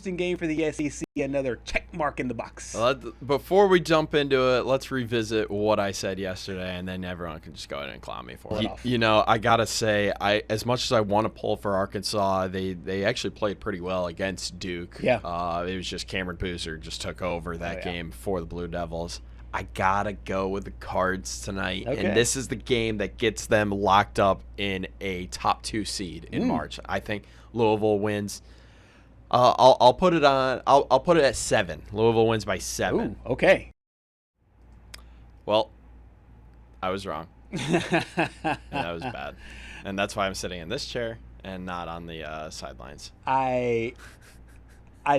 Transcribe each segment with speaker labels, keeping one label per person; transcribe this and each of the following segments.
Speaker 1: interesting game for the SEC. Another check mark in the box.
Speaker 2: Before we jump into it, let's revisit what I said yesterday, and then everyone can just go ahead and clown me for it. You know, I gotta say, as much as I want to pull for Arkansas, they actually played pretty well against Duke.
Speaker 1: Yeah.
Speaker 2: It was just Cameron Boozer just took over that game for the Blue Devils. I gotta go with the Cards tonight, and this is the game that gets them locked up in a top 2 seed in March. I think Louisville wins. I'll put it on. I'll put it at 7. Louisville wins by 7.
Speaker 1: Ooh, okay.
Speaker 2: Well, I was wrong. And that was bad, and that's why I'm sitting in this chair and not on the sidelines.
Speaker 1: I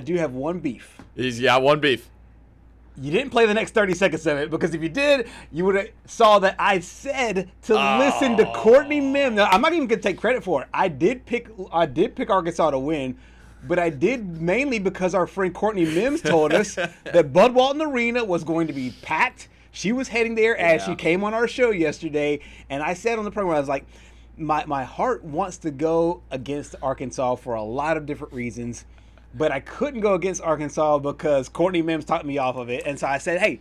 Speaker 1: do have one beef.
Speaker 2: He's got one beef.
Speaker 1: You didn't play the next 30 seconds of it, because if you did, you would have saw that I said to listen to Courtney Mims. Now, I'm not even going to take credit for it. I did pick Arkansas to win, but I did mainly because our friend Courtney Mims told us that Bud Walton Arena was going to be packed. She was heading there as she came on our show yesterday, and I said on the program, I was like, my heart wants to go against Arkansas for a lot of different reasons. But I couldn't go against Arkansas because Courtney Mims talked me off of it. And so I said, hey,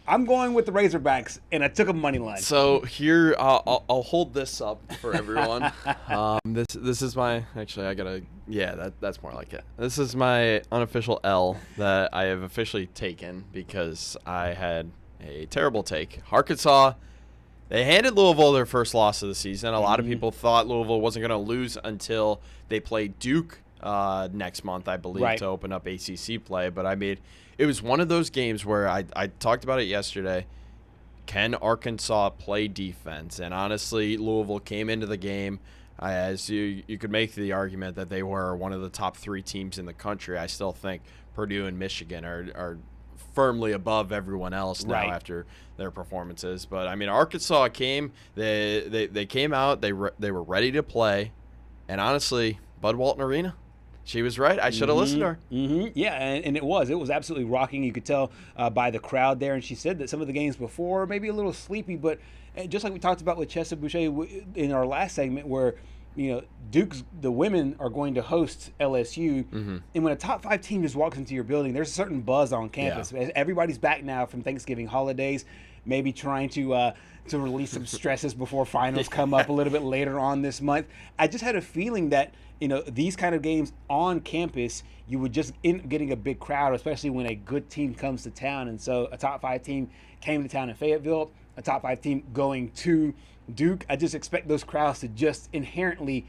Speaker 1: I'm going with the Razorbacks, and I took a money line.
Speaker 2: So here, I'll hold this up for everyone. This is my, actually, I gotta, that's more like it. This is my unofficial L that I have officially taken because I had a terrible take. Arkansas, they handed Louisville their first loss of the season. A lot of people thought Louisville wasn't going to lose until they played Duke next month, I believe, to open up ACC play. But I mean, it was one of those games where I talked about it yesterday. Can Arkansas play defense? And honestly, Louisville came into the game as you could make the argument that they were one of the top 3 teams in the country. I still think Purdue and Michigan are firmly above everyone else now after their performances. But I mean, Arkansas came, they came out, they were ready to play, and honestly, Bud Walton Arena, she was right. I should have listened to her.
Speaker 1: Yeah, and it was absolutely rocking. You could tell by the crowd there. And she said that some of the games before maybe a little sleepy, but just like we talked about with Chessa Boucher in our last segment, where Duke's the women are going to host LSU, and when a top 5 team just walks into your building, there's a certain buzz on campus. Everybody's back now from Thanksgiving holidays, maybe trying to release some stresses before finals come up a little bit later on this month. I just had a feeling that these kind of games on campus, you would just end up getting a big crowd, especially when a good team comes to town. And so a top 5 team came to town in Fayetteville, a top 5 team going to Duke. I just expect those crowds to just inherently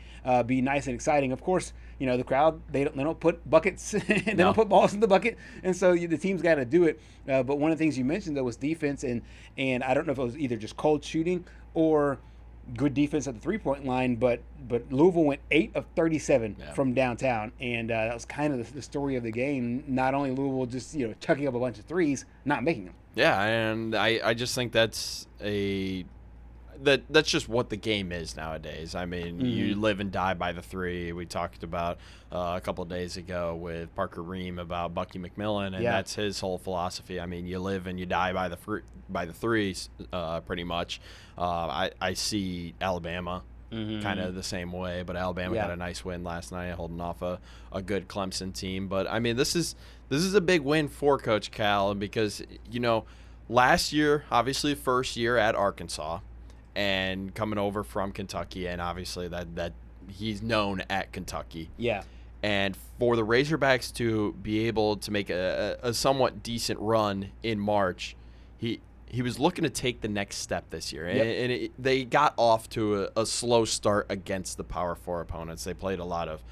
Speaker 1: be nice and exciting. Of course, the crowd, they don't put buckets, they don't put balls in the bucket, and so the team's got to do it. But one of the things you mentioned, though, was defense, and I don't know if it was either just cold shooting or good defense at the 3-point line, but Louisville went 8 of 37 from downtown, and that was kind of the story of the game. Not only Louisville just chucking up a bunch of threes, not making them.
Speaker 2: Yeah, and I just think that's just what the game is nowadays. I mean, you live and die by the 3. We talked about a couple of days ago with Parker Ream about Bucky McMillan, and that's his whole philosophy. I mean, you live and you die by the threes, pretty much. I see Alabama kind of the same way, but Alabama got a nice win last night, holding off a good Clemson team. But I mean, this is a big win for Coach Cal, because last year, obviously, first year at Arkansas, and coming over from Kentucky, and obviously that he's known at Kentucky.
Speaker 1: Yeah.
Speaker 2: And for the Razorbacks to be able to make a somewhat decent run in March, he was looking to take the next step this year. And they got off to a slow start against the Power 4 opponents. They played a lot of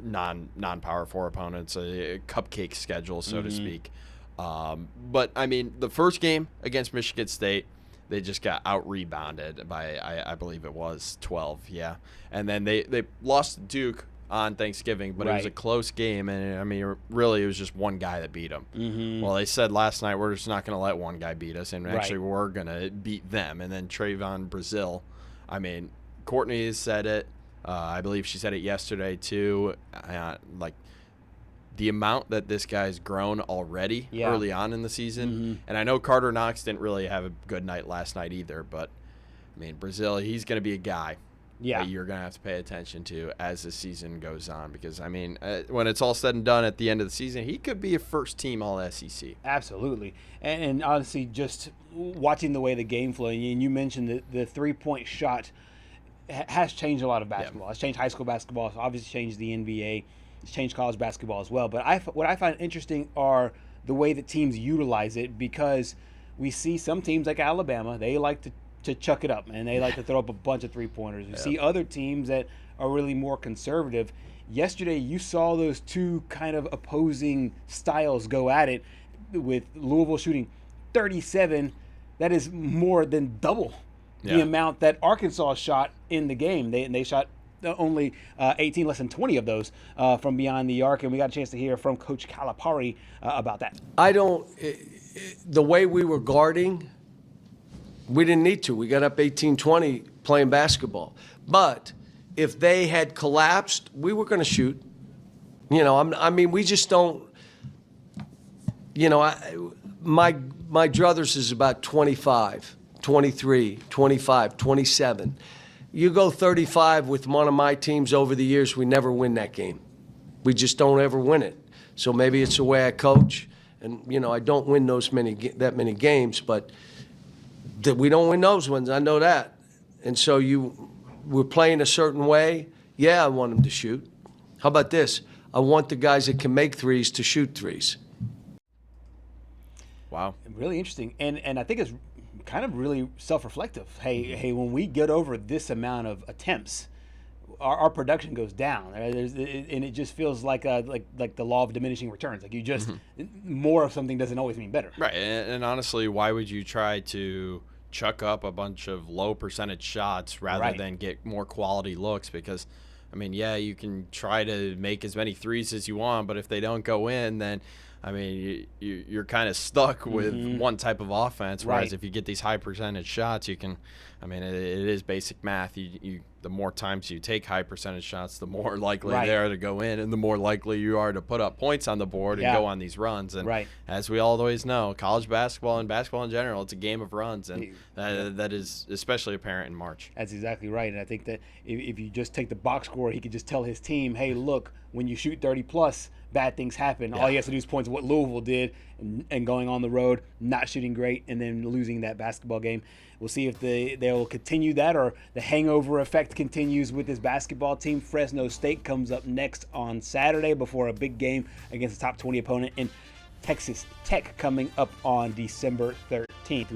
Speaker 2: non-Power 4 opponents, a cupcake schedule, so to speak. But, I mean, the first game against Michigan State, they just got out-rebounded by, I believe it was 12, And then they lost to Duke on Thanksgiving, but it was a close game, and I mean, really, it was just one guy that beat them. Well, they said last night, we're just not going to let one guy beat us, and actually we're going to beat them. And then Trayvon Brazile, I mean, Courtney has said it. I believe she said it yesterday, too. Like, the amount that this guy's grown already early on in the season. And I know Carter Knox didn't really have a good night last night either, but, I mean, Brazile, he's going to be a guy
Speaker 1: Yeah.
Speaker 2: that you're going to have to pay attention to as the season goes on. Because, I mean, when it's all said and done at the end of the season, he could be a first-team All-SEC.
Speaker 1: Absolutely. And honestly, just watching the way the game flow, and you mentioned the three-point shot has changed a lot of basketball. It's changed high school basketball. It's obviously changed the NBA. It's changed college basketball as well. But what I find interesting are the way that teams utilize it, because we see some teams like Alabama, they like to chuck it up, and they like to throw up a bunch of three-pointers. We see other teams that are really more conservative. Yesterday, you saw those two kind of opposing styles go at it, with Louisville shooting 37. That is more than double the amount that Arkansas shot in the game. They shot only 18, less than 20 of those from beyond the arc, and we got a chance to hear from Coach Calipari about that.
Speaker 3: The way we were guarding, we didn't need to. We got up 18-20 playing basketball. But if they had collapsed, we were going to shoot. We just don't. My druthers is about 25, 23, 25, 27. You go 35 with one of my teams over the years, we never win that game. We just don't ever win it. So maybe it's the way I coach, and I don't win that many games, but we don't win those ones. I know that. And so we're playing a certain way. Yeah, I want them to shoot. How about this? I want the guys that can make threes to shoot threes.
Speaker 2: Wow.
Speaker 1: Really interesting. And I think it's kind of really self-reflective. Hey, when we get over this amount of attempts, our production goes down, and it just feels like the law of diminishing returns. Like you just more of something doesn't always mean better.
Speaker 2: Right. And honestly, why would you try to chuck up a bunch of low percentage shots rather than get more quality looks? Because, I mean, yeah, you can try to make as many threes as you want, but if they don't go in, then, I mean, you're kind of stuck with one type of offense. Whereas if you get these high percentage shots, you can, I mean, it is basic math. The more times you take high percentage shots, the more likely they are to go in, and the more likely you are to put up points on the board and go on these runs. And as we always know, college basketball and basketball in general, it's a game of runs, and that is especially apparent in March.
Speaker 1: That's exactly right. And I think that if you just take the box score, he could just tell his team, hey, look, when you shoot 30 plus, bad things happen. All he has to do is point to what Louisville did, and going on the road, not shooting great, and then losing that basketball game. We'll see if they will continue that, or the hangover effect continues with this basketball team. Fresno State comes up next on Saturday before a big game against a top 20 opponent in Texas Tech coming up on December 13th.